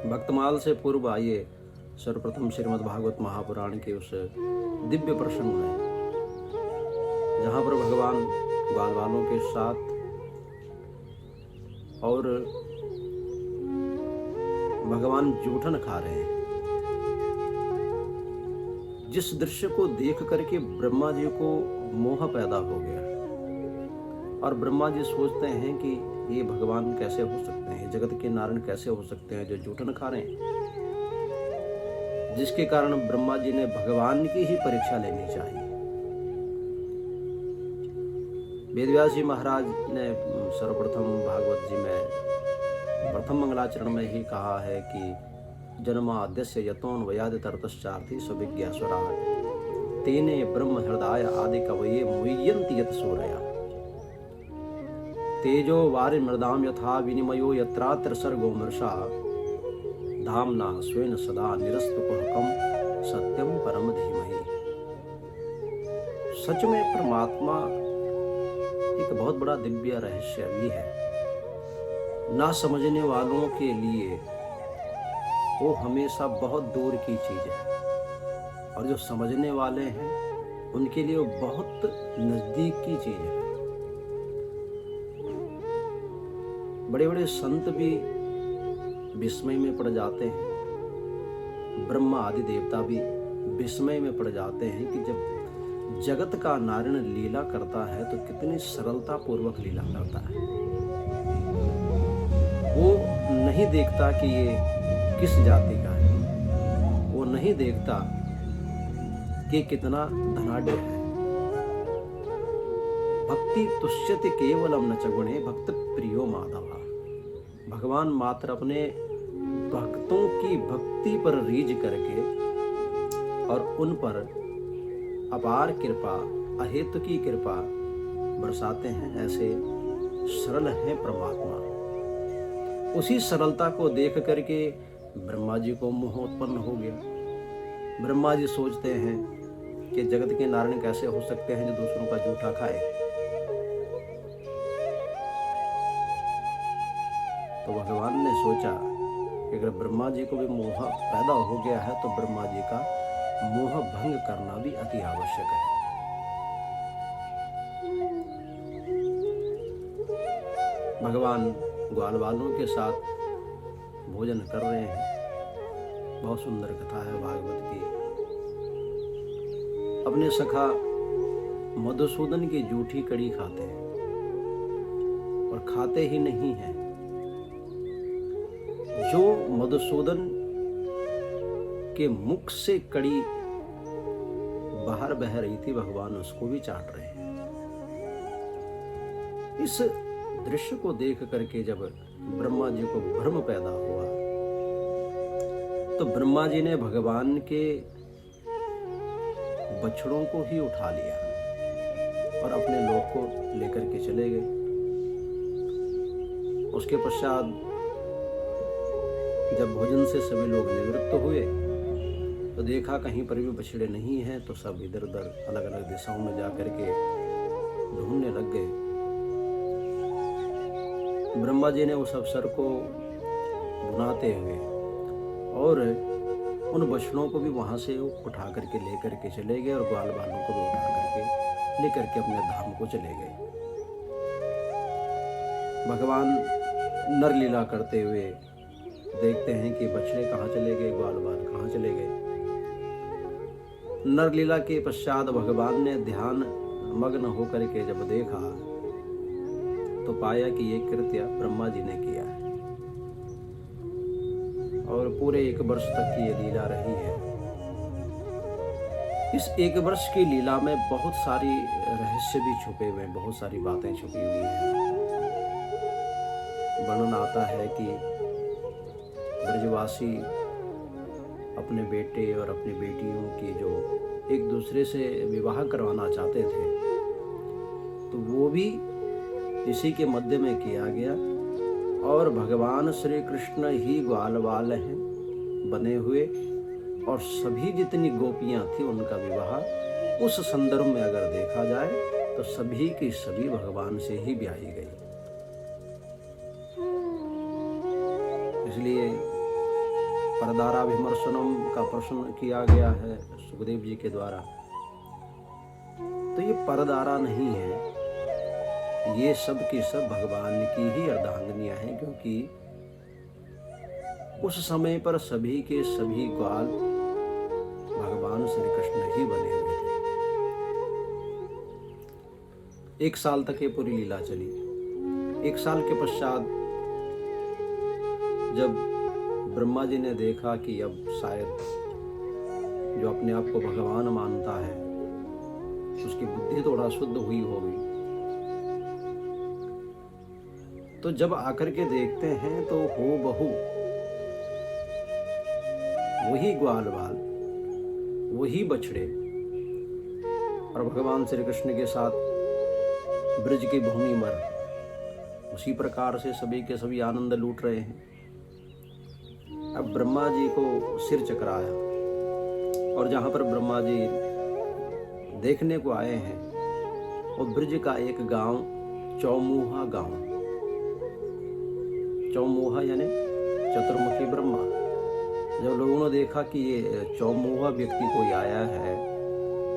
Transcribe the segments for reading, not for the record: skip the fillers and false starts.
भक्तमाल से पूर्व आइए सर्वप्रथम श्रीमद् भागवत महापुराण के उस दिव्य प्रसंग में, जहाँ पर भगवान ग्वाल बालों के साथ और भगवान जूठन खा रहे हैं। जिस दृश्य को देख करके ब्रह्मा जी को मोह पैदा हो गया और ब्रह्मा जी सोचते हैं कि ये भगवान कैसे हो सकते हैं, जगत के नारायण कैसे हो सकते हैं जो जूठन खा रहे हैं। जिसके कारण ब्रह्मा जी ने भगवान की ही परीक्षा लेनी चाहिए। वेदव्यास जी महाराज ने सर्वप्रथम भागवत जी में प्रथम मंगलाचरण में ही कहा है कि जन्माद्यस्य यतोऽन्वयाद् ततश्चार्थी सविज्ञा स्वराट् तेने ब्रह्म हृदय आदि कवये मुह्यन्ति यत् सूरया तेजो वारि मृदाम यथा विनिमयो यत्रात्र सर्गो मृषा धामना स्वेन सदा निरस्तकुहकम सत्यम परम धीमहि। सच में परमात्मा एक बहुत बड़ा दिव्य रहस्य भी है। ना समझने वालों के लिए वो हमेशा बहुत दूर की चीज है, और जो समझने वाले हैं उनके लिए वो बहुत नजदीक की चीज है। बड़े बड़े संत भी विस्मय में पड़ जाते हैं, ब्रह्मा आदि देवता भी विस्मय में पड़ जाते हैं कि जब जगत का नारायण लीला करता है तो कितनी सरलता पूर्वक लीला करता है। वो नहीं देखता कि ये किस जाति का है, वो नहीं देखता कि कितना धनाढ्य है। भक्ति तुष्यति केवलम न च गुणे भक्त प्रियो माधवा। भगवान मात्र अपने भक्तों की भक्ति पर रीझ करके और उन पर अपार कृपा, अहेतु की कृपा बरसाते हैं। ऐसे सरल हैं परमात्मा। उसी सरलता को देख करके ब्रह्मा जी को मोह उत्पन्न हो गया। ब्रह्मा जी सोचते हैं कि जगत के नारायण कैसे हो सकते हैं जो दूसरों का जूठा खाए। तो भगवान ने सोचा कि अगर ब्रह्मा जी को भी मोह पैदा हो गया है तो ब्रह्मा जी का मोह भंग करना भी अति आवश्यक है। भगवान ग्वाल बालों के साथ भोजन कर रहे हैं। बहुत सुंदर कथा है भागवत की। अपने सखा मधुसूदन की जूठी कड़ी खाते हैं, और खाते ही नहीं हैं। जो मधुसूदन के मुख से कड़ी बाहर बह रही थी, भगवान उसको भी चाट रहे हैं। इस दृश्य को देख करके जब ब्रह्मा जी को भ्रम पैदा हुआ तो ब्रह्मा जी ने भगवान के बछड़ों को ही उठा लिया और अपने लोक को लेकर के चले गए। उसके पश्चात जब भोजन से सभी लोग निवृत्त हुए तो देखा कहीं पर भी बछड़े नहीं हैं, तो सब इधर उधर अलग अलग दिशाओं में जाकर के ढूंढने लग गए। ब्रह्मा जी ने उस अवसर को बुनाते हुए और उन बछड़ों को भी वहां से उठा करके लेकर के चले गए, और ग्वाल बालों को भी उठा करके लेकर के अपने धाम को चले गए। भगवान नर लीला करते हुए देखते हैं कि बछड़े कहाँ चले गए, ग्वाल बाल कहाँ चले गए। नर लीला के पश्चात भगवान ने ध्यान मग्न होकर के जब देखा तो पाया कि ये कृत्य ब्रह्मा जी ने किया है, और पूरे 1 वर्ष तक की ये लीला रही है। इस 1 वर्ष की लीला में बहुत सारी रहस्य भी छुपे हुए हैं, बहुत सारी बातें छुपी हुई हैं। वर्णन आता है कि ब्रजवासी अपने बेटे और अपनी बेटियों की जो एक दूसरे से विवाह करवाना चाहते थे, तो वो भी इसी के मध्य में किया गया, और भगवान श्री कृष्ण ही ग्वाल बाल हैं बने हुए, और सभी जितनी गोपियां थी उनका विवाह उस संदर्भ में अगर देखा जाए तो सभी की सभी भगवान से ही ब्याही गई। इसलिए परदारा विमर्शनम का प्रश्न किया गया है सुखदेव जी के द्वारा। तो ये परदारा नहीं है, ये सब की सब भगवान की ही अर्धांगिनियां हैं, क्योंकि उस समय पर सभी के सभी ग्वाल भगवान श्री कृष्ण ही बने हुए थे। 1 साल तक ये पूरी लीला चली। 1 साल के पश्चात जब ब्रह्मा जी ने देखा कि अब शायद जो अपने आप को भगवान मानता है उसकी बुद्धि थोड़ा शुद्ध हुई होगी, तो जब आकर के देखते हैं तो हो बहू वही ग्वाल बाल, वही बछड़े, और भगवान श्री कृष्ण के साथ ब्रज की भूमि पर उसी प्रकार से सभी के सभी आनंद लूट रहे हैं। अब ब्रह्मा जी को सिर चकराया, और जहां पर ब्रह्मा जी देखने को आए हैं वो ब्रज का एक गांव चौमुहा गांव, चौमुहा यानी चतुर्मुखी ब्रह्मा। जब लोगों ने देखा कि ये चौमुहा व्यक्ति कोई आया है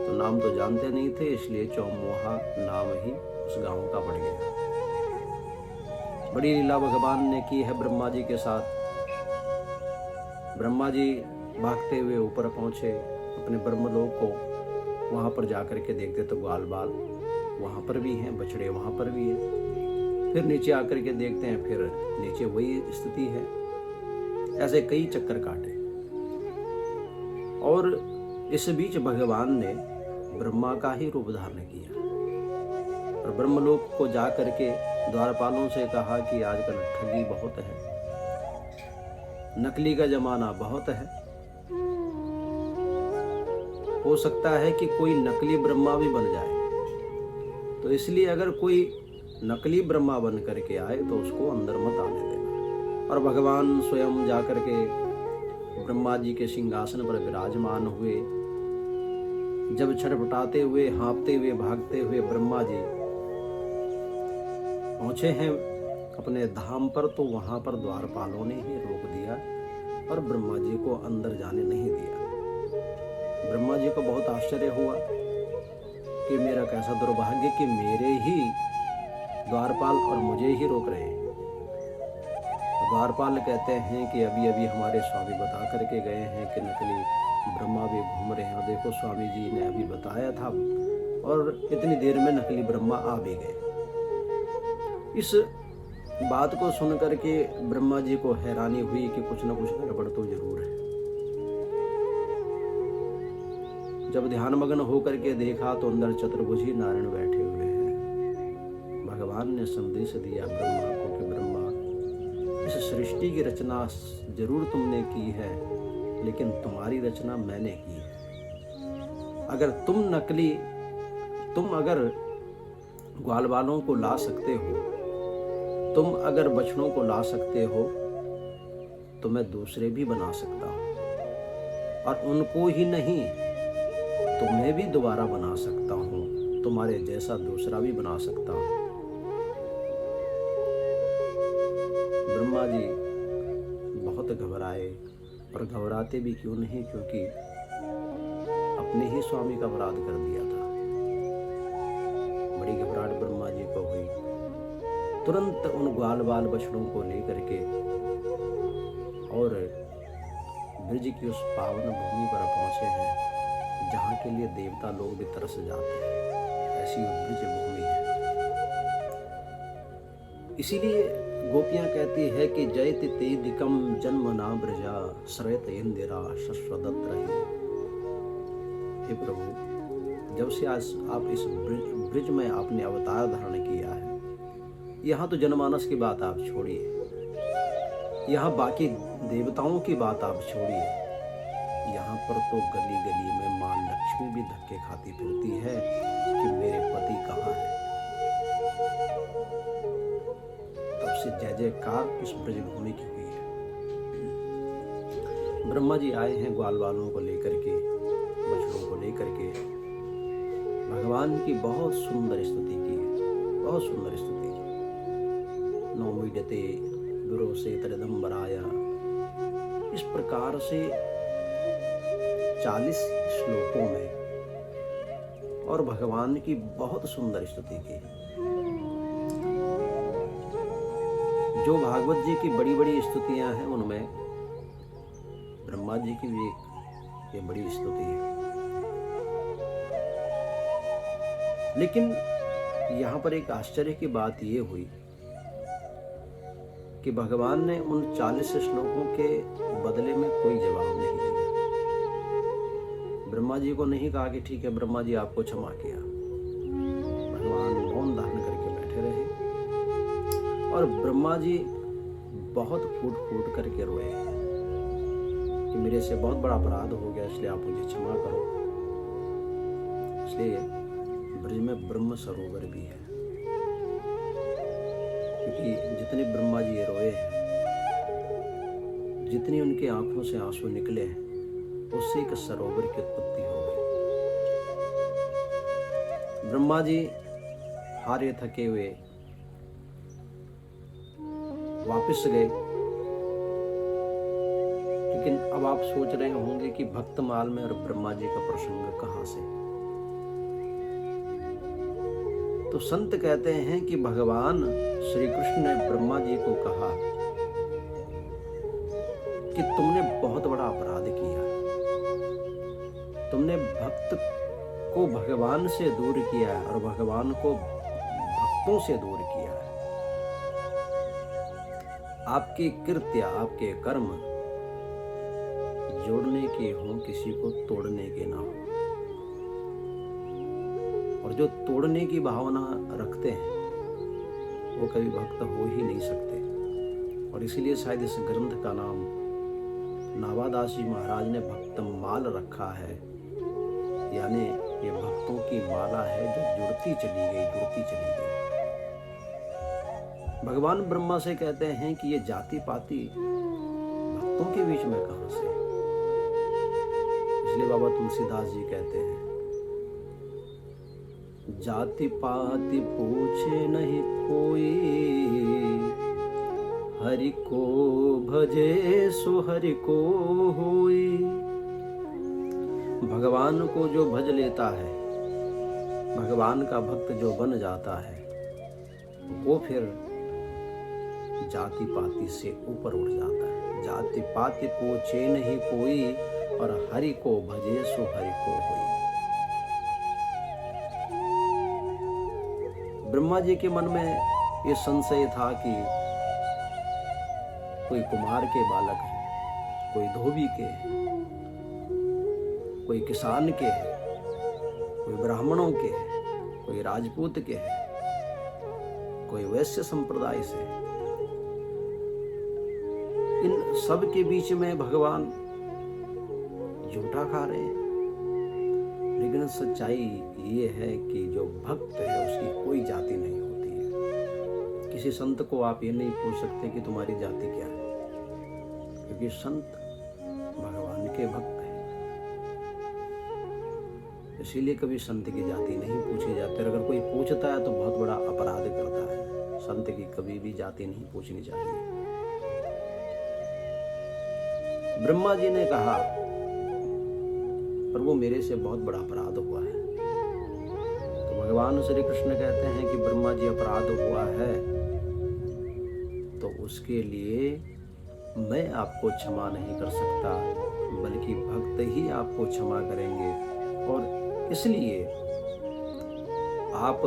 तो नाम तो जानते नहीं थे, इसलिए चौमुहा नाम ही उस गांव का पड़ गया। बड़ी लीला भगवान ने की है ब्रह्मा जी के साथ। ब्रह्मा जी भागते हुए ऊपर पहुंचे अपने ब्रह्मलोक को, वहां पर जाकर के देखते तो ग्वाल बाल वहां पर भी हैं, बछड़े वहां पर भी हैं। फिर नीचे आकर के देखते हैं, फिर नीचे वही स्थिति है। ऐसे कई चक्कर काटे, और इस बीच भगवान ने ब्रह्मा का ही रूप धारण किया और ब्रह्मलोक को जा करके द्वारपालों से कहा कि आजकल ठगी बहुत है, नकली का जमाना बहुत है, हो सकता है कि कोई नकली ब्रह्मा भी बन जाए, तो इसलिए अगर कोई नकली ब्रह्मा बन करके आए तो उसको अंदर मत आने देना। और भगवान स्वयं जाकर के ब्रह्मा जी के सिंहासन पर विराजमान हुए। जब छटपटाते हुए, हाँफते हुए, भागते हुए ब्रह्मा जी पहुंचे हैं अपने धाम पर, तो वहां पर द्वारपालों ने ही रोक दिया और ब्रह्मा जी को अंदर जाने नहीं दिया। ब्रह्मा जी को बहुत आश्चर्य हुआ कि मेरा कैसा दुर्भाग्य कि मेरे ही द्वारपाल और मुझे ही रोक रहे हैं। द्वारपाल कहते हैं कि अभी अभी हमारे स्वामी बता करके गए हैं कि नकली ब्रह्मा भी घूम रहे हैं, और देखो स्वामी जी ने अभी बताया था और इतनी देर में नकली ब्रह्मा आ भी गए। इस बात को सुन करके ब्रह्मा जी को हैरानी हुई कि कुछ न कुछ गड़बड़ तो जरूर है। जब ध्यानमग्न होकर के देखा तो अंदर चतुर्भुजी नारायण बैठे हुए हैं। भगवान ने संदेश दिया ब्रह्मा को कि ब्रह्मा, इस सृष्टि की रचना जरूर तुमने की है, लेकिन तुम्हारी रचना मैंने की है। अगर तुम अगर ग्वाल बालों को ला सकते हो, तुम अगर बछड़ों को ला सकते हो, तो मैं दूसरे भी बना सकता हूँ, और उनको ही नहीं तुम्हें भी दोबारा बना सकता हूँ, तुम्हारे जैसा दूसरा भी बना सकता हूँ। ब्रह्मा जी बहुत घबराए, और घबराते भी क्यों नहीं, क्योंकि अपने ही स्वामी का अपराध कर दिया था। बड़ी घबराहट ब्रह्मा जी को हुई। तुरंत उन ग्वाल बाल बछड़ों को लेकर के और ब्रज की उस पावन भूमि पर पहुंचे हैं जहाँ के लिए देवता लोग भी तरस जाते हैं। ऐसी ब्रज भूमि है। इसीलिए गोपियां कहती है कि जयति तेदिकम जन्म ना ब्रजा श्रयत इंदिरा शश्वदत्त रही। हे प्रभु, जब से आज आप इस ब्रज में आपने अवतार धारण किया है, यहाँ तो जनमानस की बात आप छोड़िए, यहाँ बाकी देवताओं की बात आप छोड़िए, यहाँ पर तो गली गली में मां लक्ष्मी भी धक्के खाती फिरती है कि मेरे पति कहाँ है। तब से जय जयकार इस ब्रजभूमि की हुई है। ब्रह्मा जी आए हैं ग्वाल वालों को लेकर के, बछड़ों को लेकर के। भगवान की बहुत सुंदर स्तुति की है, बहुत सुंदर स्तुति। नौमीडते गुरु से तरदम्बराया, इस प्रकार से 40 श्लोकों में और भगवान की बहुत सुंदर स्तुति की। जो भागवत जी की बड़ी बड़ी स्तुतियां हैं उनमें ब्रह्मा जी की भी एक ये बड़ी स्तुति है। लेकिन यहाँ पर एक आश्चर्य की बात ये हुई कि भगवान ने उन 40 श्लोकों के बदले में कोई जवाब नहीं दिया। ब्रह्मा जी को नहीं कहा कि ठीक है ब्रह्मा जी आपको क्षमा किया। भगवान मौन धारण करके बैठे रहे और ब्रह्मा जी बहुत फूट फूट करके रोए कि मेरे से बहुत बड़ा अपराध हो गया, इसलिए आप मुझे क्षमा करो। इसलिए ब्रज में ब्रह्म सरोवर भी है, क्योंकि जितने ब्रह्मा जी रोए हैं, जितनी उनके आंखों से आंसू निकले हैं, उससे एक सरोवर की उत्पत्ति हो गई। ब्रह्मा जी हारे थके हुए वापस गए। लेकिन अब आप सोच रहे होंगे कि भक्तमाल में और ब्रह्मा जी का प्रसंग कहां से। तो संत कहते हैं कि भगवान श्री कृष्ण ने ब्रह्मा जी को कहा कि तुमने बहुत बड़ा अपराध किया, तुमने भक्त को भगवान से दूर किया और भगवान को भक्तों से दूर किया। आपके कृत्य, आपके कर्म जोड़ने के हों, किसी को तोड़ने के ना हो। और जो तोड़ने की भावना रखते हैं वो कभी भक्त हो ही नहीं सकते। और इसीलिए शायद इस ग्रंथ का नाम नावादास जी महाराज ने भक्तमाल रखा है, यानी ये भक्तों की माला है जो जुड़ती चली गई, जुड़ती चली गई। भगवान ब्रह्मा से कहते हैं कि ये जाति पाति भक्तों के बीच में कहां से। इसलिए बाबा तुलसीदास जी कहते हैं, जाति पाति पूछे नहीं कोई, हरि को भजे सो हरि को होई। भगवान को जो भज लेता है, भगवान का भक्त जो बन जाता है, वो फिर जाति पाति से ऊपर उठ जाता है। जाति पाति पूछे नहीं कोई और हरि को भजे सो हरि को होई। ब्रह्मा जी के मन में ये संशय था कि कोई कुमार के बालक है, कोई धोबी के है, कोई किसान के है, कोई ब्राह्मणों के है, कोई राजपूत के है, कोई वैश्य संप्रदाय से है। इन सब के बीच में भगवान झूठा खा रहे हैं। लेकिन सच्चाई ये है कि जो भक्त है उसकी कोई जाति नहीं होती है। किसी संत को आप ये नहीं पूछ सकते कि तुम्हारी जाति क्या है, क्योंकि संत भगवान के भक्त हैं। इसीलिए कभी संत की जाति नहीं पूछी जाती। और अगर कोई पूछता है तो बहुत बड़ा अपराध करता है। संत की कभी भी जाति नहीं पूछनी चाहिए। ब्रह्मा जी ने कहा, प्रभु मेरे से बहुत बड़ा अपराध हुआ है। तो भगवान श्री कृष्ण कहते हैं कि ब्रह्मा जी अपराध हुआ है तो उसके लिए मैं आपको क्षमा नहीं कर सकता, बल्कि भक्त ही आपको क्षमा करेंगे। और इसलिए आप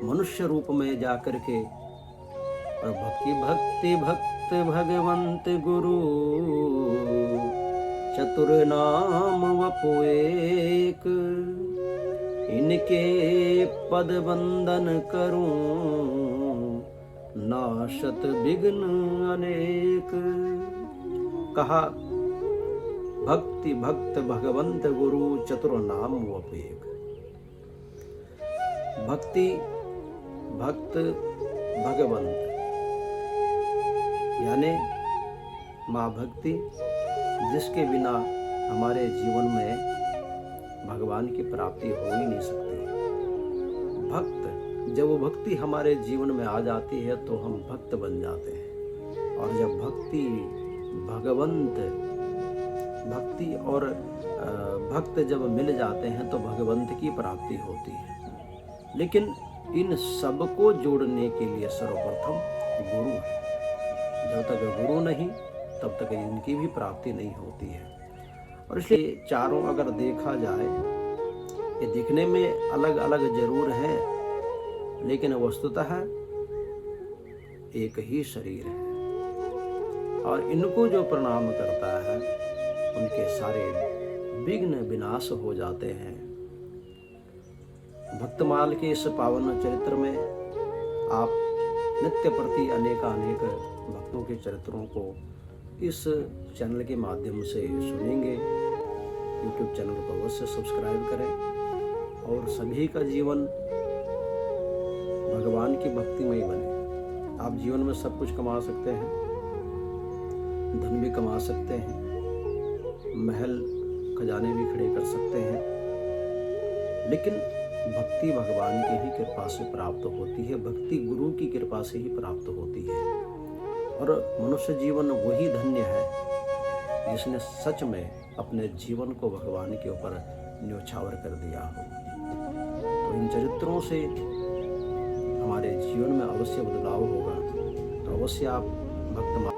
मनुष्य रूप में जाकर के और भक्ति भक्त भगवंत गुरु चतुर नाम वपु एक, इनके पद वंदन करूं नाशत विघ्न अनेक। कहा भक्ति भक्त भगवंत गुरु चतुर नाम वपु एक। भक्ति भक्त भगवंत यानी माँ भक्ति, जिसके बिना हमारे जीवन में भगवान की प्राप्ति हो ही नहीं सकती। भक्त, जब वो भक्ति हमारे जीवन में आ जाती है तो हम भक्त बन जाते हैं। और जब भक्ति और भक्त जब मिल जाते हैं तो भगवंत की प्राप्ति होती है। लेकिन इन सबको जोड़ने के लिए सर्वप्रथम गुरु है। जब तक गुरु नहीं तब तक इनकी भी प्राप्ति नहीं होती है। और इसलिए चारों अगर देखा जाए, ये दिखने में अलग अलग जरूर हैं, लेकिन वस्तुतः एक ही शरीर है। और इनको जो प्रणाम करता है उनके सारे विघ्न विनाश हो जाते हैं। भक्तमाल के इस पावन चरित्र में आप नित्य प्रति अनेकानेक भक्तों के चरित्रों को इस चैनल के माध्यम से सुनेंगे। यूट्यूब चैनल को अवश्य सब्सक्राइब करें और सभी का जीवन भगवान की भक्तिमय बने। आप जीवन में सब कुछ कमा सकते हैं, धन भी कमा सकते हैं, महल खजाने भी खड़े कर सकते हैं, लेकिन भक्ति भगवान की ही कृपा से प्राप्त होती है, भक्ति गुरु की कृपा से ही प्राप्त होती है। और मनुष्य जीवन वही धन्य है जिसने सच में अपने जीवन को भगवान के ऊपर न्योछावर कर दिया हो। तो इन चरित्रों से हमारे जीवन में अवश्य बदलाव होगा। तो अवश्य आप भक्त